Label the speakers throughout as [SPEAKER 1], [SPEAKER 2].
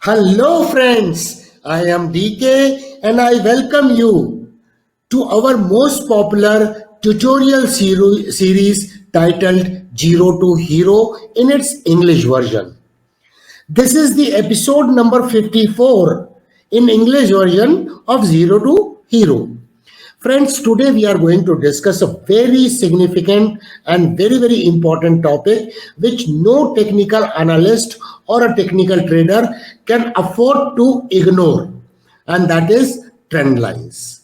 [SPEAKER 1] Hello, friends. I am DK and I welcome you to our most popular tutorial series titled Zero to Hero in its English version. This is the episode number 54 in English version of Zero to Hero. Friends, today we are going to discuss a very significant and very important topic which no technical analyst or a technical trader can afford to ignore, and that is trend lines.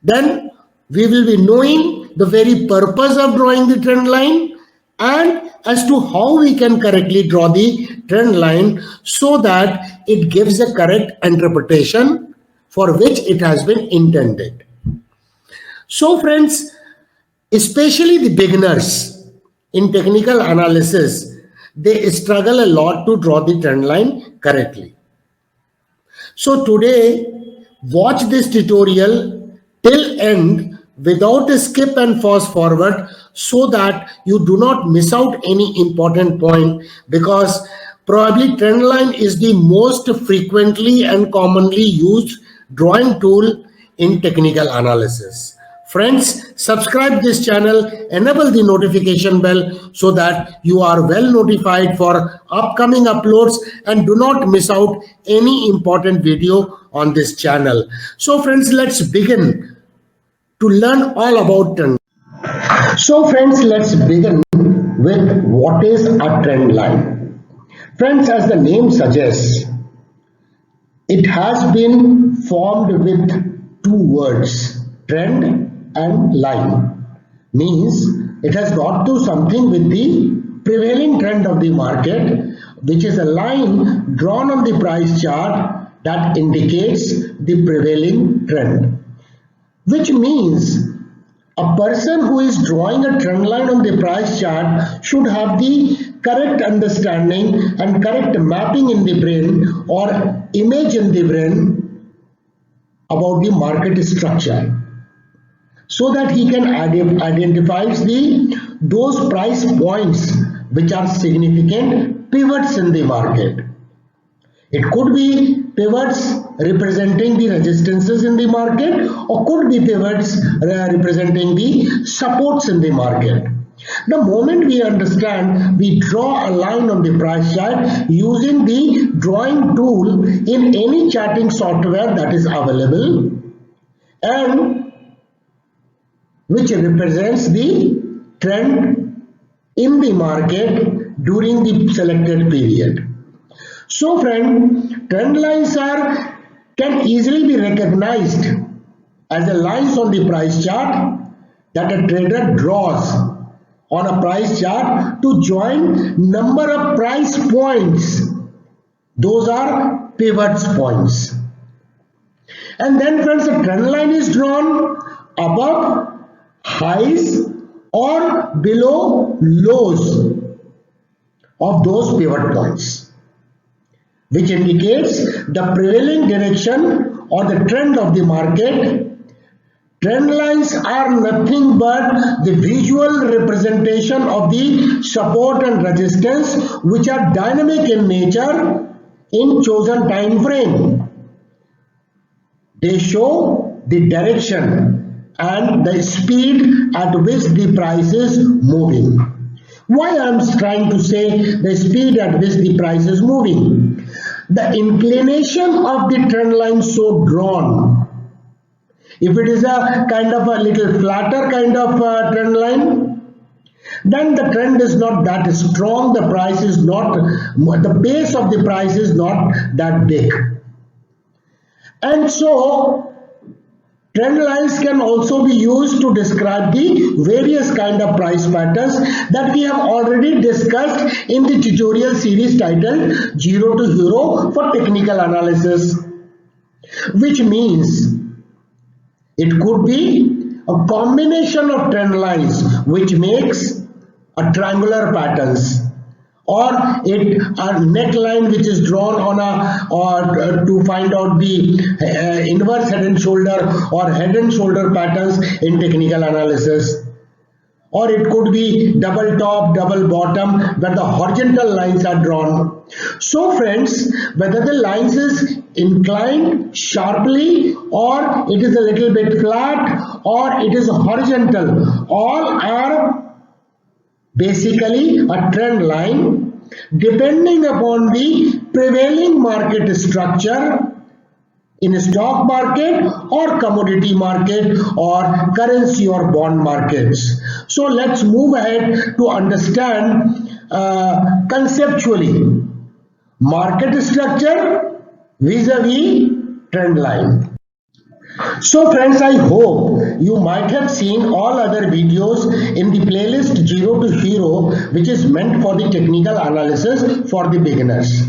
[SPEAKER 1] Then we will be knowing the very purpose of drawing the trend line and as to how we can correctly draw the trend line so that it gives a correct interpretation for which it has been intended. So, friends, especially the beginners in technical analysis, they struggle a lot to draw the trend line correctly. So, today, watch this tutorial till end without a skip and fast forward so that you do not miss out any important point, because probably trend line is the most frequently and commonly used drawing tool in technical analysis. Friends, subscribe this channel, enable the notification bell so that you are well notified for upcoming uploads and do not miss out any important video on this channel. So friends, let's begin to learn all about trend. So friends, let's begin with what is a trend line. Friends, as the name suggests, it has been formed with two words, trend and line. Means it has got to something with the prevailing trend of the market, which is a line drawn on the price chart that indicates the prevailing trend. Which means a person who is drawing a trend line on the price chart should have the correct understanding and correct mapping in the brain or image in the brain about the market structure, so that he can identify those price points which are significant pivots in the market. It could be pivots representing the resistances in the market, or could be pivots representing the supports in the market. The moment we understand, we draw a line on the price chart using the drawing tool in any charting software that is available, and which represents the trend in the market during the selected period. So friend, trend lines can easily be recognized as the lines on the price chart that a trader draws on a price chart to join number of price points. Those are pivots points. And then friends, a trend line is drawn above highs or below lows of those pivot points, which indicates the prevailing direction or the trend of the market. Trend lines are nothing but the visual representation of the support and resistance, which are dynamic in nature in chosen time frame. They show the direction and the speed at which the price is moving. Why I am trying to say the speed at which the price is moving? The inclination of the trend line so drawn. If it is a kind of a little flatter kind of trend line, then the trend is not that strong, the price is not, the base of the price is not that big. And so trend lines can also be used to describe the various kind of price patterns that we have already discussed in the tutorial series titled Zero to Hero for Technical Analysis, which means it could be a combination of trend lines which makes a triangular patterns, or a neckline which is drawn on to find out the inverse head and shoulder or head and shoulder patterns in technical analysis, or it could be double top, double bottom, where the horizontal lines are drawn. So friends, whether the lines is inclined sharply, or it is a little bit flat, or it is horizontal, all are basically a trend line depending upon the prevailing market structure in a stock market or commodity market or currency or bond markets. So let's move ahead to understand conceptually market structure vis-a-vis trend line. So friends, I hope you might have seen all other videos in the playlist 0 to Hero, which is meant for the technical analysis for the beginners.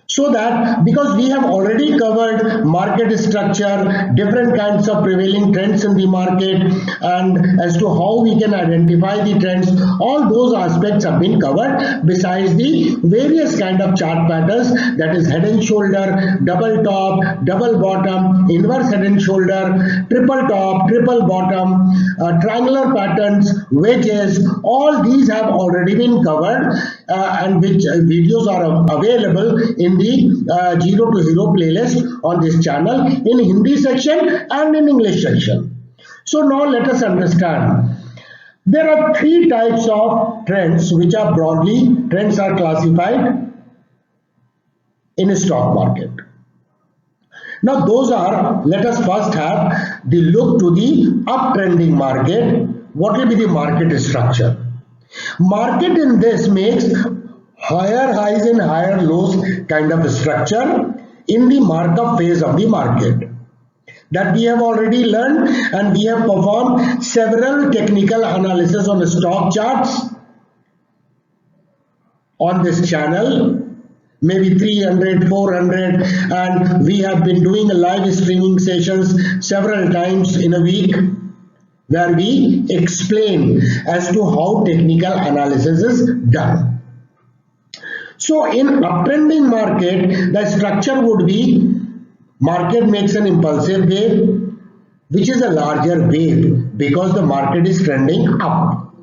[SPEAKER 1] So that because we have already covered market structure, different kinds of prevailing trends in the market, and as to how we can identify the trends, all those aspects have been covered besides the various kind of chart patterns, that is head and shoulder, double top, double bottom, inverse head and shoulder, triple top, triple bottom, triangular patterns, wedges. All these have already been covered and which videos are available in the 0 to Hero playlist on this channel in Hindi section and in English section. So now let us understand. There are three types of trends which are broadly trends are classified in a stock market. Now those are, let us first have the look to the uptrending market. What will be the market structure? Market in this makes higher highs and higher lows kind of structure in the markup phase of the market. That we have already learned, and we have performed several technical analysis on the stock charts on this channel, maybe 300, 400, and we have been doing live streaming sessions several times in a week where we explain as to how technical analysis is done. So in uptrending market, the structure would be market makes an impulsive wave, which is a larger wave because the market is trending up,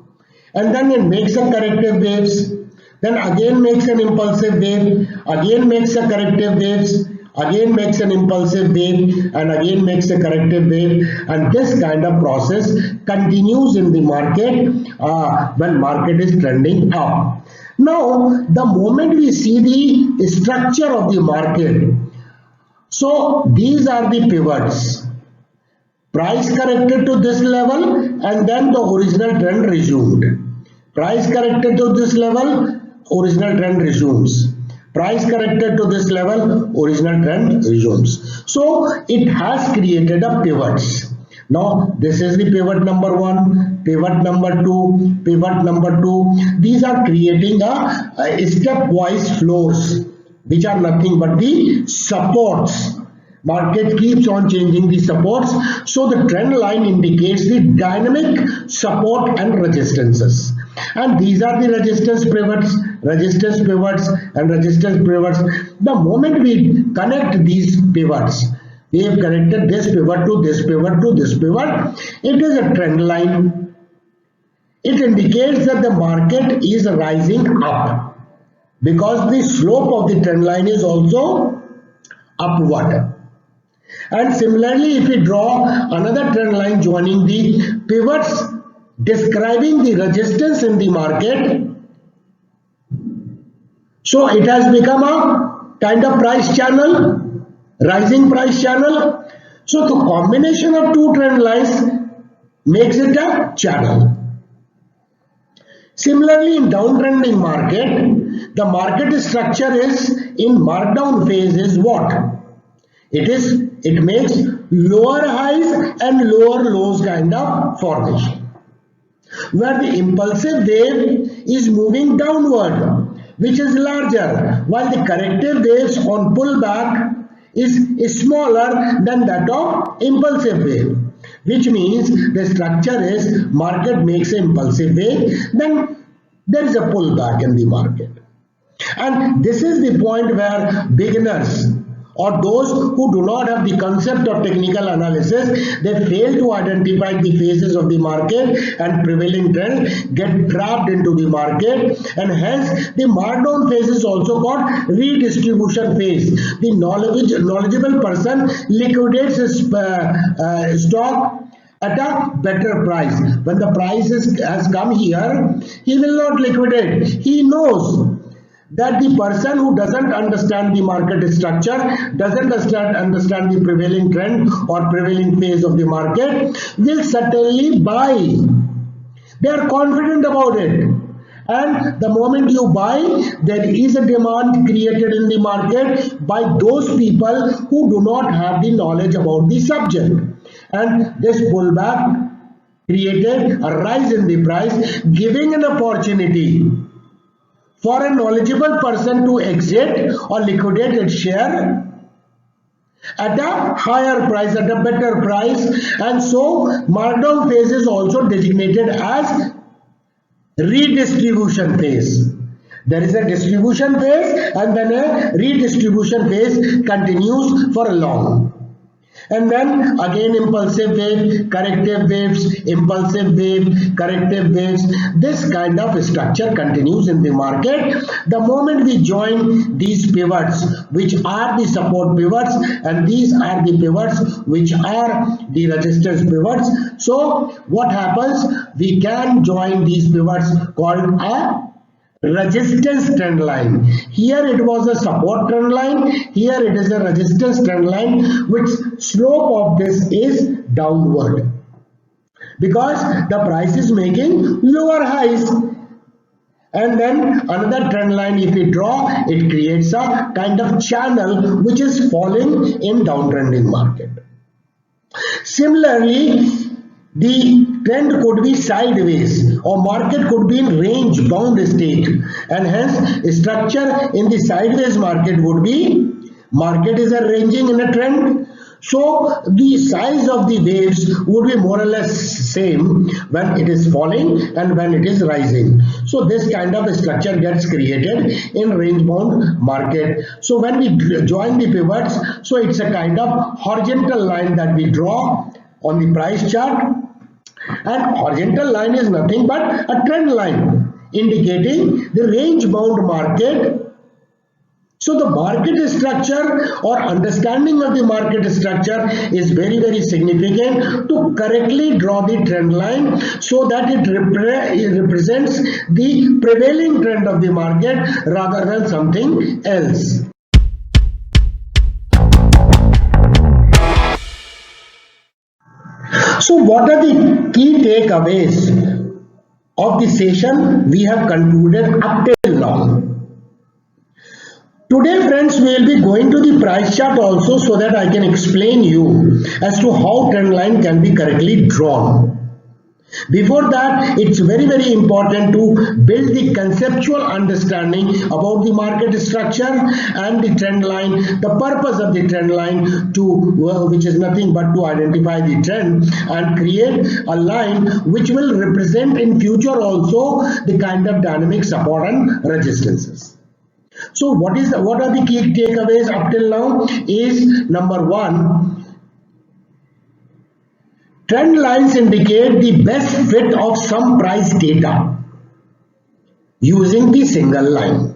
[SPEAKER 1] and then it makes a corrective waves, then again makes an impulsive wave, again makes a corrective waves, again makes an impulsive wave, and again makes a corrective wave, and this kind of process continues in the market when market is trending up. Now the moment we see the structure of the market, so these are the pivots. Price corrected to this level and then the original trend resumed. Price corrected to this level, original trend resumes. Price corrected to this level, original trend resumes. So it has created a pivots. Now this is the pivot number 1, pivot number 2, pivot number 2. These are creating a stepwise floors, which are nothing but the supports. Market keeps on changing the supports. So the trend line indicates the dynamic support and resistances. And these are the resistance pivots, and resistance pivots. The moment we connect these pivots, we have connected this pivot to this pivot to this pivot, it is a trend line. It indicates that the market is rising up because the slope of the trend line is also upward. And similarly, if we draw another trend line joining the pivots describing the resistance in the market, so it has become a kind of price channel, rising price channel. So the combination of two trend lines makes it a channel. Similarly, in downtrending market, the market structure is in markdown phase is what? It makes lower highs and lower lows kind of formation, where the impulsive wave is moving downward, which is larger, while the corrective waves on pullback is smaller than that of impulsive wave, which means the structure is market makes an impulsive wave, then there is a pullback in the market. And this is the point where beginners or those who do not have the concept of technical analysis, they fail to identify the phases of the market and prevailing trend, get trapped into the market, and hence the markdown phase is also called redistribution phase. The knowledgeable person liquidates his stock at a better price. When the price has come here, he will not liquidate. He knows that the person who doesn't understand the market structure, doesn't understand the prevailing trend or prevailing phase of the market, will certainly buy. They are confident about it. And the moment you buy, there is a demand created in the market by those people who do not have the knowledge about the subject. And this pullback created a rise in the price, giving an opportunity for a knowledgeable person to exit or liquidate its share at a higher price, at a better price. And so markdown phase is also designated as redistribution phase. There is a distribution phase and then a redistribution phase continues for a long. And then again impulsive wave, corrective waves, impulsive wave, corrective waves. This kind of structure continues in the market. The moment we join these pivots, which are the support pivots, and these are the pivots which are the resistance pivots. So what happens? We can join these pivots called a resistance trend line. Here it was a support trend line, here it is a resistance trend line, which slope of this is downward because the price is making lower highs. And then another trend line, if we draw, it creates a kind of channel which is falling in downtrending market. Similarly, the trend could be sideways or market could be in range bound state, and hence structure in the sideways market would be market is arranging in a trend. So the size of the waves would be more or less same when it is falling and when it is rising. So this kind of structure gets created in range bound market. So when we join the pivots, so it's a kind of horizontal line that we draw on the price chart. And horizontal line is nothing but a trend line indicating the range bound market. So the market structure or understanding of the market structure is very, very significant to correctly draw the trend line so that it represents the prevailing trend of the market rather than something else. So what are the key takeaways of the session we have concluded up till now? Today, friends, we will be going to the price chart also so that I can explain you as to how trend line can be correctly drawn. Before that, it's very, very important to build the conceptual understanding about the market structure and the trend line, the purpose of the trend line which is nothing but to identify the trend and create a line which will represent in future also the kind of dynamic support and resistances. So what are the key takeaways up till now is number one, trend lines indicate the best fit of some price data using the single line.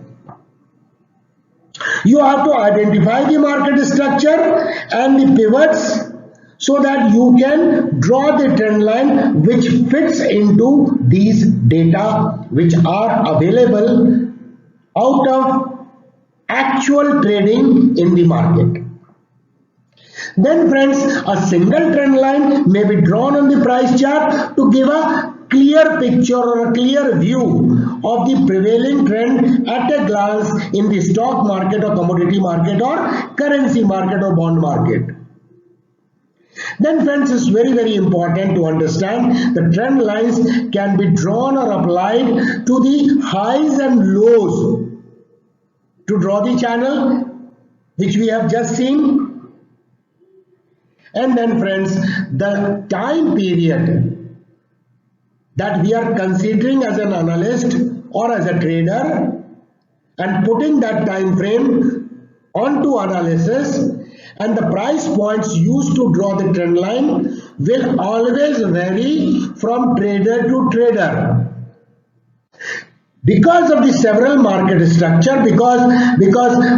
[SPEAKER 1] You have to identify the market structure and the pivots so that you can draw the trend line which fits into these data which are available out of actual trading in the market. Then friends, a single trend line may be drawn on the price chart to give a clear picture or a clear view of the prevailing trend at a glance in the stock market or commodity market or currency market or bond market. Then friends, it's very, very important to understand the trend lines can be drawn or applied to the highs and lows to draw the channel which we have just seen. And then friends, the time period that we are considering as an analyst or as a trader and putting that time frame onto analysis, and the price points used to draw the trend line will always vary from trader to trader. Because of the several market structure, because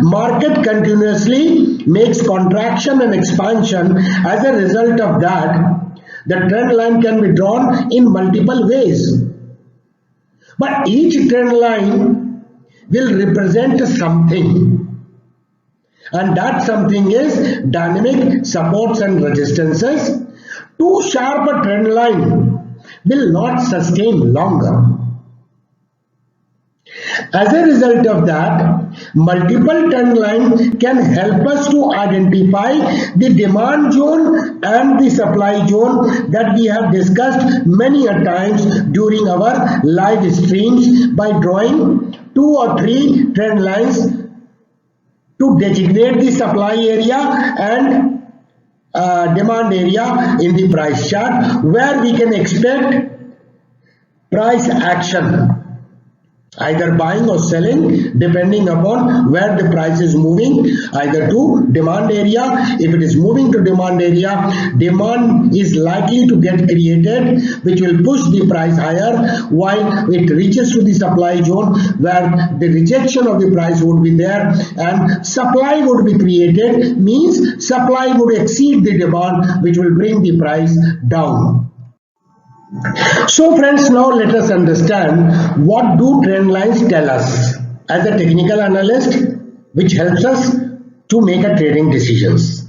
[SPEAKER 1] market continuously makes contraction and expansion, as a result of that, the trend line can be drawn in multiple ways. But each trend line will represent something. And that something is dynamic supports and resistances. Too sharp a trend line will not sustain longer. As a result of that, multiple trend lines can help us to identify the demand zone and the supply zone that we have discussed many a times during our live streams by drawing 2 or 3 trend lines to designate the supply area and demand area in the price chart, where we can expect price action, either buying or selling, depending upon where the price is moving, either to demand area. If it is moving to demand area, demand is likely to get created, which will push the price higher, while it reaches to the supply zone where the rejection of the price would be there and supply would be created, means supply would exceed the demand, which will bring the price down. So friends, now let us understand what do trend lines tell us as a technical analyst, which helps us to make a trading decisions.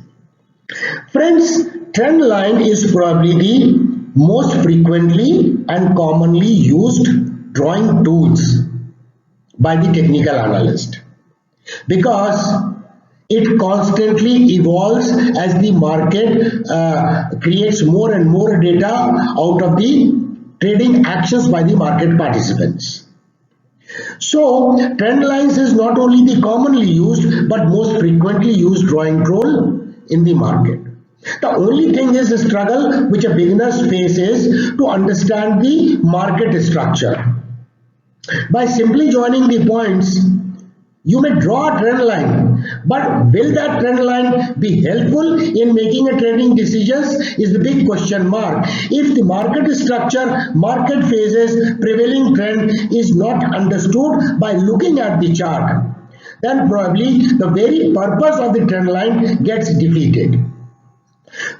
[SPEAKER 1] Friends, trend line is probably the most frequently and commonly used drawing tools by the technical analyst, because it constantly evolves as the market creates more and more data out of the trading actions by the market participants. So trend lines is not only the commonly used but most frequently used drawing tool in the market. The only thing is the struggle which a beginner's face is to understand the market structure. By simply joining the points, you may draw a trend line, but will that trend line be helpful in making a trading decisions is the big question mark. If the market structure, market phases, prevailing trend is not understood by looking at the chart, then probably the very purpose of the trend line gets defeated.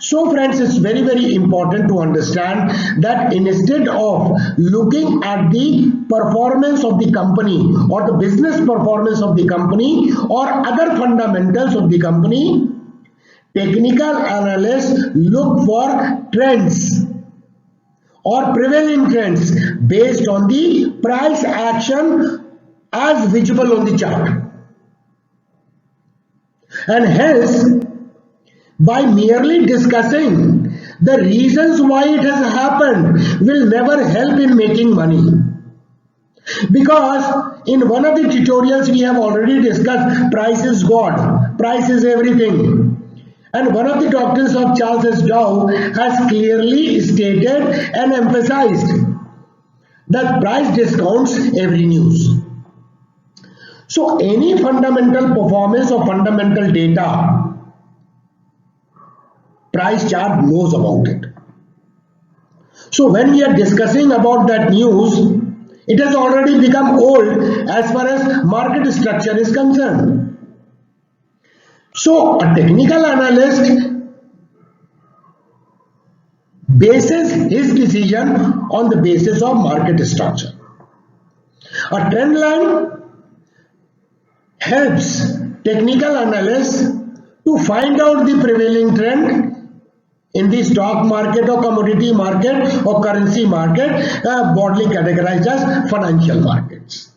[SPEAKER 1] So friends, it's very, very important to understand that instead of looking at the performance of the company or the business performance of the company or other fundamentals of the company, technical analysts look for trends or prevailing trends based on the price action as visible on the chart. And hence, by merely discussing the reasons why it has happened will never help in making money. Because in one of the tutorials we have already discussed price is God, price is everything. And one of the doctrines of Charles S. Dow has clearly stated and emphasized that price discounts every news. So any fundamental performance or fundamental data, price chart knows about it. So when we are discussing about that news, it has already become old as far as market structure is concerned. So a technical analyst bases his decision on the basis of market structure. A trend line helps technical analysts to find out the prevailing trend in the stock market or commodity market or currency market, broadly categorized as financial markets.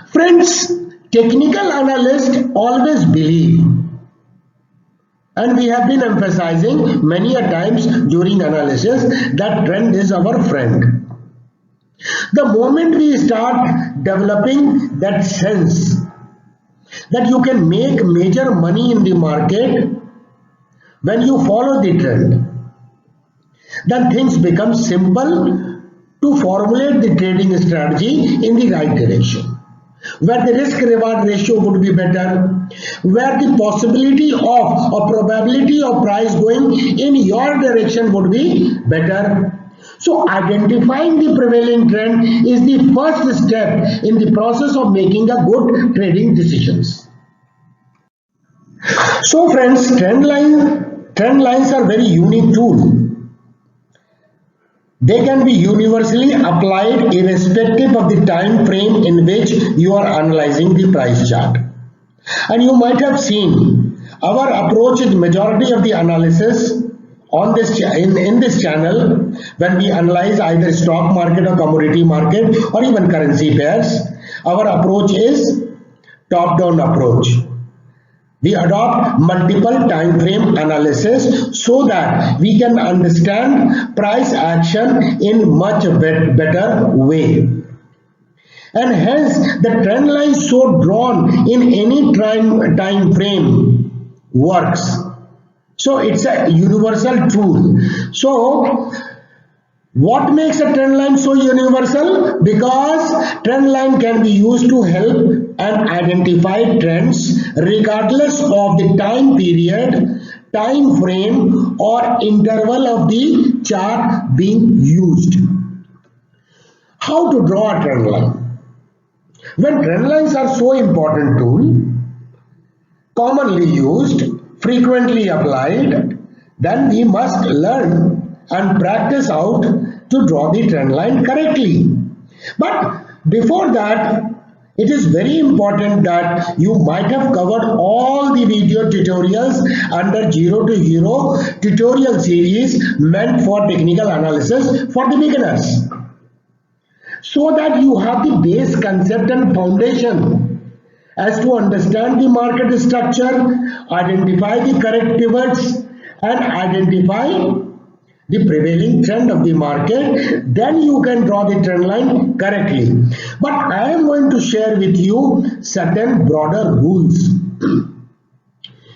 [SPEAKER 1] Friends, technical analysts always believe, and we have been emphasizing many a times during analysis, that trend is our friend. The moment we start developing that sense that you can make major money in the market when you follow the trend, then things become simple to formulate the trading strategy in the right direction. where the risk reward ratio would be better, where the possibility of or probability of price going in your direction would be better. So identifying the prevailing trend is the first step in the process of making a good trading decisions. So friends, trend lines are very unique tool. They can be universally applied irrespective of the time frame in which you are analyzing the price chart. And you might have seen our approach in majority of the analysis on this in this channel when we analyze either stock market or commodity market or even currency pairs. Our approach is top-down approach. We adopt multiple time frame analysis so that we can understand price action in much better way. And hence the trend line so drawn in any time frame works. So it's a universal tool. So what makes a trend line so universal? Because trend line can be used to help and identify trends regardless of the time period, time frame or interval of the chart being used. How to draw a trend line? When trend lines are so important tool, commonly used, frequently applied, then we must learn and practice out to draw the trend line correctly. But before that, it is very important that you might have covered all the video tutorials under Zero to Hero tutorial series meant for technical analysis for the beginners, so that you have the base concept and foundation as to understand the market structure, identify the correct pivots and identify the prevailing trend of the market. Then you can draw the trend line correctly. But I am going to share with you certain broader rules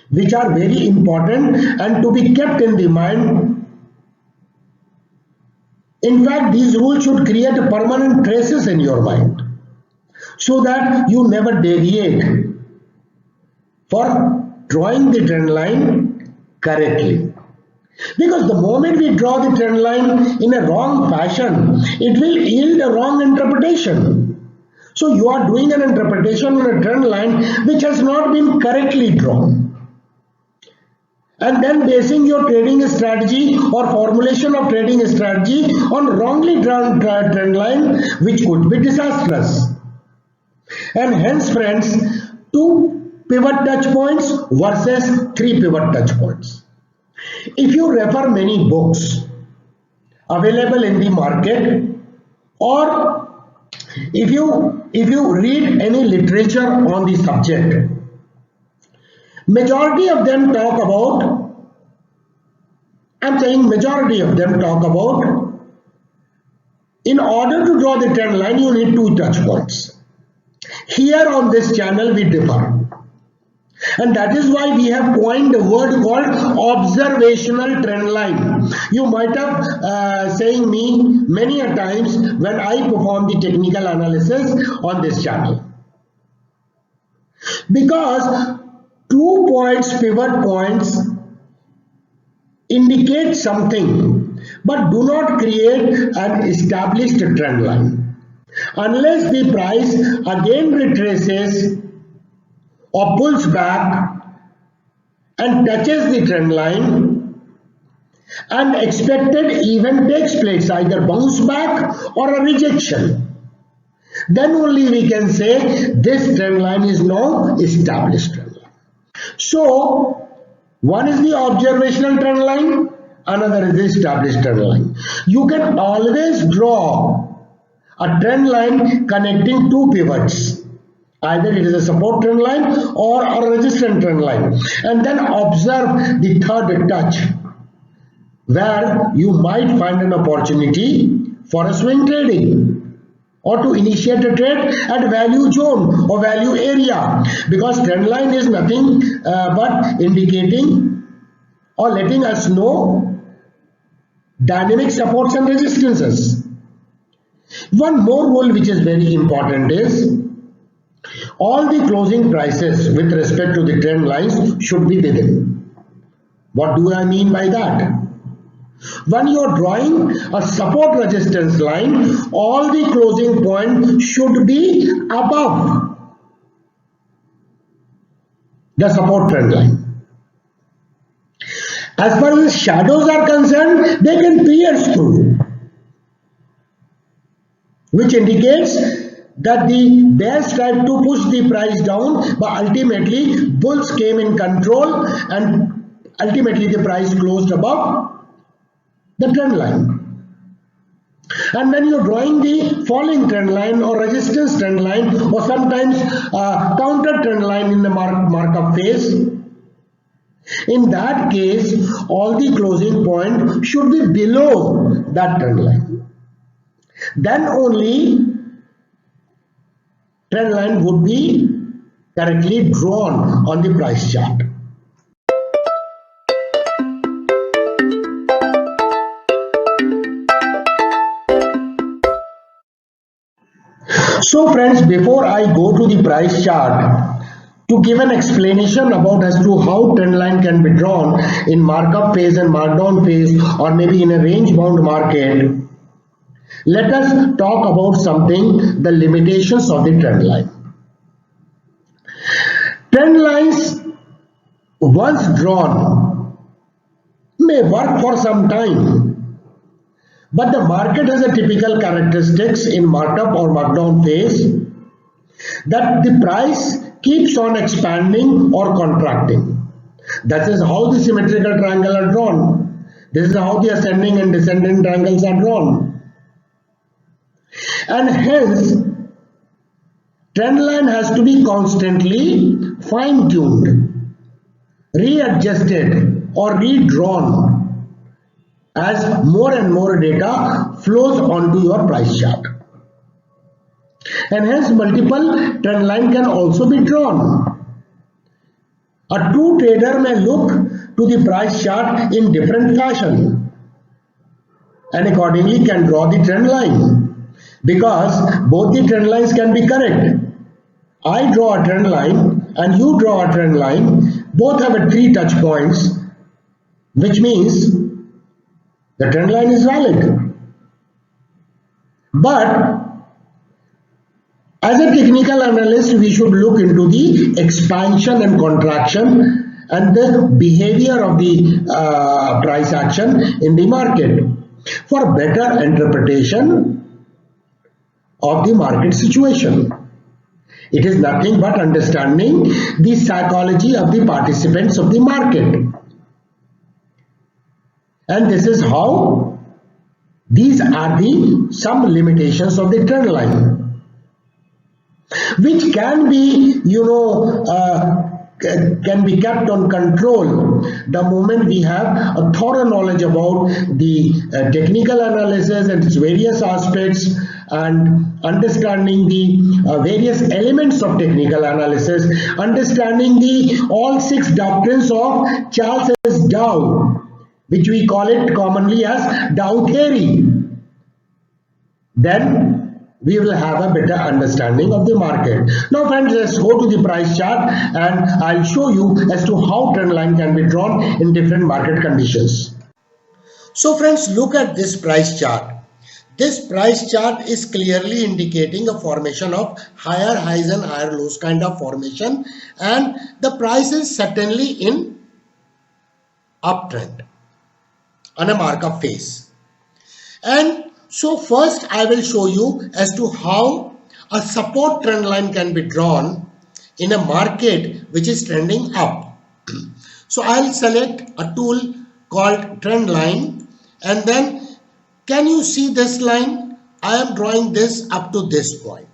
[SPEAKER 1] which are very important and to be kept in the mind. In fact, these rules should create permanent traces in your mind so that you never deviate for drawing the trend line correctly. Because the moment we draw the trend line in a wrong fashion, it will yield a wrong interpretation. So you are doing an interpretation on a trend line which has not been correctly drawn. And then basing your trading strategy or formulation of trading strategy on wrongly drawn trend line, which could be disastrous. And hence friends, 2 pivot touch points versus 3 pivot touch points. If you refer many books available in the market, or if you read any literature on the subject, majority of them talk about, I'm saying majority of them talk about, in order to draw the trend line you need 2 touch points. Here on this channel we differ. And that is why we have coined a word called observational trend line. You might have saying me many a times when I perform the technical analysis on this channel. Because 2 points, pivot points indicate something but do not create an established trend line. Unless the price again retraces or pulls back and touches the trend line and expected event takes place, either bounce back or a rejection, then only we can say this trend line is now established trend line. So one is the observational trend line, another is the established trend line. You can always draw a trend line connecting 2 pivots. Either it is a support trend line or a resistance trend line, and then observe the third touch where you might find an opportunity for a swing trading or to initiate a trade at value zone or value area, because trend line is nothing but indicating or letting us know dynamic supports and resistances. One more rule which is very important is, all the closing prices with respect to the trend lines should be within. What do I mean by that? When you are drawing a support resistance line, all the closing points should be above the support trend line. As far as shadows are concerned, they can pierce through, which indicates that the bears tried to push the price down, but ultimately bulls came in control and ultimately the price closed above the trend line. And when you're drawing the falling trend line or resistance trend line or sometimes counter trend line in the markup phase, in that case all the closing point should be below that trend line. Then only trend line would be correctly drawn on the price chart. So friends, before I go to the price chart to give an explanation about as to how trend line can be drawn in markup phase and markdown phase, or maybe in a range bound market, let us talk about something, the limitations of the trend line. Trend lines once drawn may work for some time, but the market has a typical characteristics in markup or markdown phase that the price keeps on expanding or contracting. That is how the symmetrical triangle are drawn. This is how the ascending and descending triangles are drawn. And hence, trend line has to be constantly fine-tuned, readjusted or redrawn as more and more data flows onto your price chart. And hence multiple trend line can also be drawn. A true trader may look to the price chart in different fashion and accordingly can draw the trend line, because both the trend lines can be correct. I draw a trend line and you draw a trend line, both have a 3 touch points, which means the trend line is valid. But as a technical analyst, we should look into the expansion and contraction and the behavior of the price action in the market for better interpretation of the market situation. It is nothing but understanding the psychology of the participants of the market. And this is how these are the some limitations of the trend line, which can be, can be kept on control the moment we have a thorough knowledge about the technical analysis and its various aspects, and understanding the various elements of technical analysis, understanding the all 6 doctrines of Charles S. Dow, which we call it commonly as Dow theory. Then we will have a better understanding of the market. Now friends, let's go to the price chart and I'll show you as to how trend line can be drawn in different market conditions. So friends, look at this price chart. This price chart is clearly indicating a formation of higher highs and higher lows kind of formation, and the price is certainly in uptrend on a markup phase. And so first I will show you as to how a support trend line can be drawn in a market which is trending up. So I'll select a tool called trend line, and then can you see this line? I am drawing this up to this point.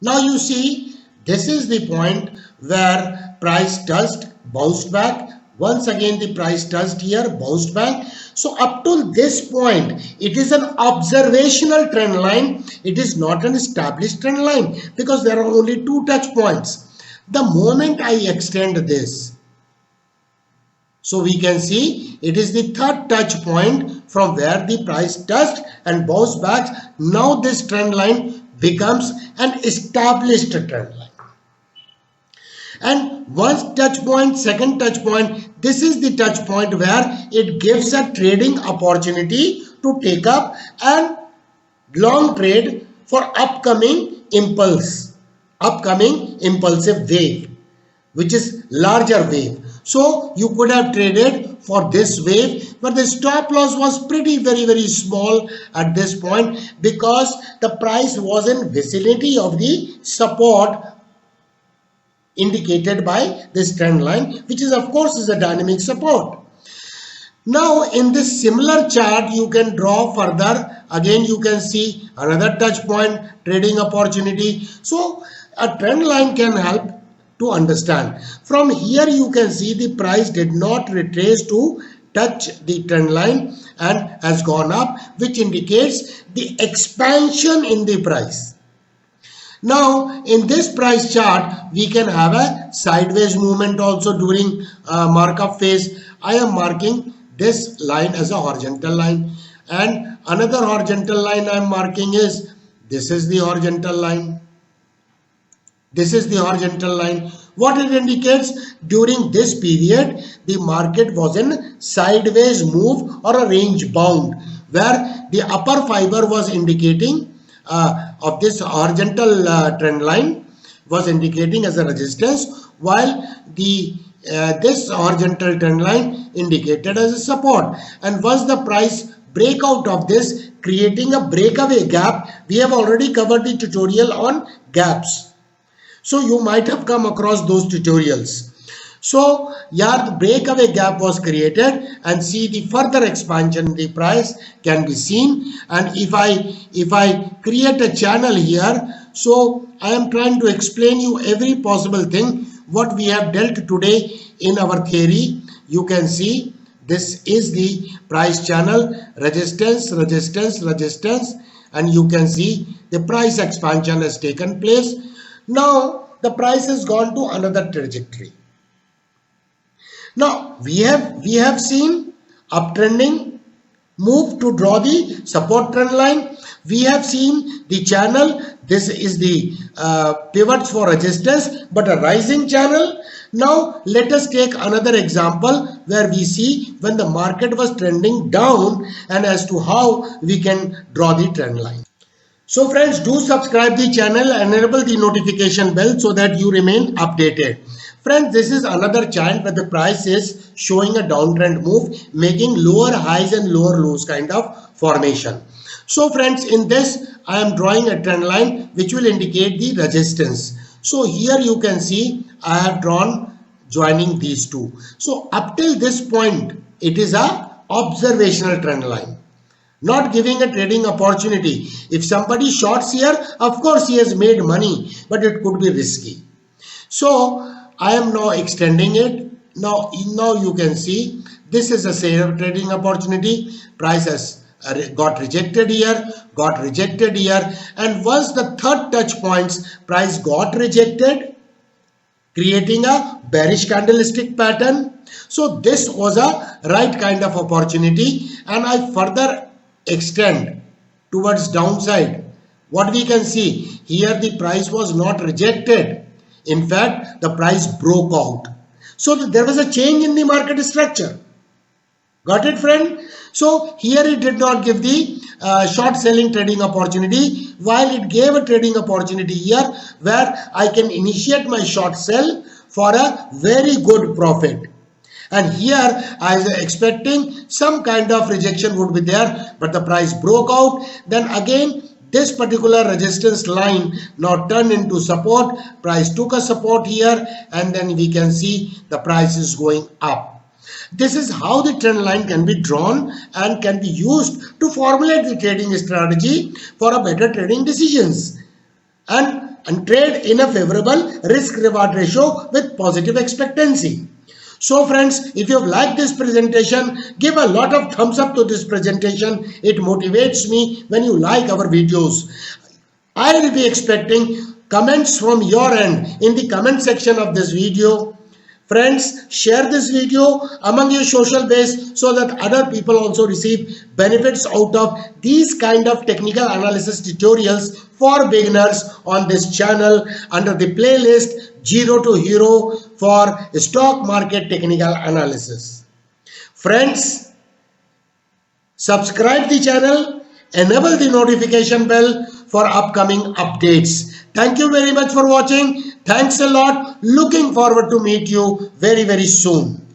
[SPEAKER 1] Now you see, this is the point where price touched, bounced back. Once again the price touched here, bounced back. So up to this point, it is an observational trend line. It is not an established trend line because there are only 2 touch points. The moment I extend this, so we can see it is the 3rd touch point from where the price touched and bounced back. Now this trend line becomes an established trend line. And one touch point, second touch point, this is the touch point where it gives a trading opportunity to take up and long trade for upcoming impulsive wave, which is larger wave. So you could have traded for this wave, but the stop loss was very small at this point because the price was in vicinity of the support indicated by this trend line, which is of course is a dynamic support. Now in this similar chart you can draw further. Again you can see another touch point, trading opportunity. So a trend line can help to understand. From here you can see the price did not retrace to touch the trend line and has gone up, which indicates the expansion in the price. Now in this price chart we can have a sideways movement also during markup phase. I am marking this line as a horizontal line, and another horizontal line I am marking is, this is the horizontal line. This is the horizontal line. What it indicates, during this period the market was in sideways move or a range bound, where the upper fiber was indicating of this horizontal trend line was indicating as a resistance, while the this horizontal trend line indicated as a support. And once the price break out of this, creating a breakaway gap, we have already covered the tutorial on gaps, so you might have come across those tutorials. So yeah, the breakaway gap was created, and see the further expansion in the price can be seen. And if I create a channel here, so I am trying to explain you every possible thing what we have dealt today in our theory. You can see this is the price channel, resistance, resistance, resistance, and you can see the price expansion has taken place. Now the price has gone to another trajectory. Now we have seen uptrending move to draw the support trend line. We have seen the channel. This is the pivots for resistance, but a rising channel. Now let us take another example where we see when the market was trending down and as to how we can draw the trend line. So friends, do subscribe the channel and enable the notification bell so that you remain updated. Friends, this is another chart where the price is showing a downtrend move, making lower highs and lower lows kind of formation. So friends, in this I am drawing a trend line which will indicate the resistance. So here you can see I have drawn joining these two. So up till this point it is a observational trend line, not giving a trading opportunity. If somebody shorts here, of course he has made money, but it could be risky. So I am now extending it. Now you can see this is a sale trading opportunity. Price has got rejected here, and once the third touch points, price got rejected, creating a bearish candlestick pattern. So this was a right kind of opportunity, and I further extend towards downside. What we can see here, the price was not rejected. In fact, the price broke out. So there was a change in the market structure. Got it, friend? So here it did not give the short selling trading opportunity, while it gave a trading opportunity here where I can initiate my short sell for a very good profit. And here I was expecting some kind of rejection would be there, but the price broke out. Then again this particular resistance line now turned into support. Price took a support here, and then we can see the price is going up. This is how the trend line can be drawn and can be used to formulate the trading strategy for a better trading decisions and trade in a favorable risk reward ratio with positive expectancy. So friends, if you have liked this presentation, give a lot of thumbs up to this presentation. It motivates me when you like our videos. I will be expecting comments from your end in the comment section of this video. Friends, share this video among your social base so that other people also receive benefits out of these kind of technical analysis tutorials for beginners on this channel under the playlist Zero to Hero for stock market technical analysis. Friends, subscribe the channel, enable the notification bell for upcoming updates. Thank you very much for watching. Thanks a lot. Looking forward to meet you very soon.